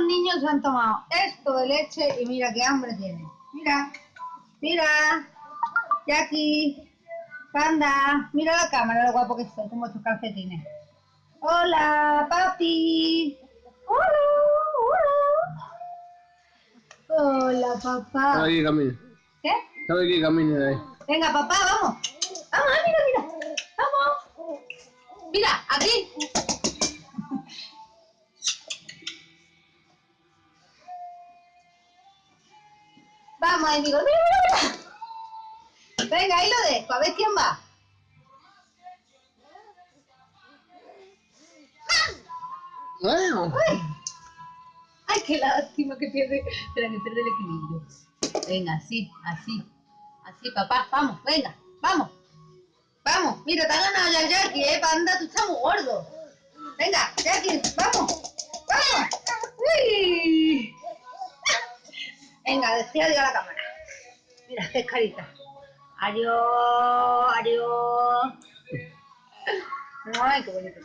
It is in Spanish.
Los niños se han tomado esto de leche y mira qué hambre tienen. Mira, mira, Jackie, Panda, mira la cámara, lo guapo que soy, como estos calcetines. Hola, papi. Hola, hola. Hola, papá. Estaba aquí, camine. ¿Qué? Estaba aquí, camine de ahí. Venga, papá, vamos. Vamos, mira, mira. Vamos. Mira, aquí. Vamos, amigo. Mira, mira, mira. Venga, ahí lo dejo. A ver quién va. Bueno. Uy. Ay, qué lástima que pierde. Espera, que pierde el equilibrio. Venga, así, así. Así, papá. Vamos, venga. Vamos. Vamos. Mira, te ha ganado ya el Jackie, Panda. Tú estás muy gordo. Venga, Jackie, vamos. Vamos. Uy. Venga, decía adiós a la cámara. Mira, qué carita. Adiós, adiós. Ay, qué bonito.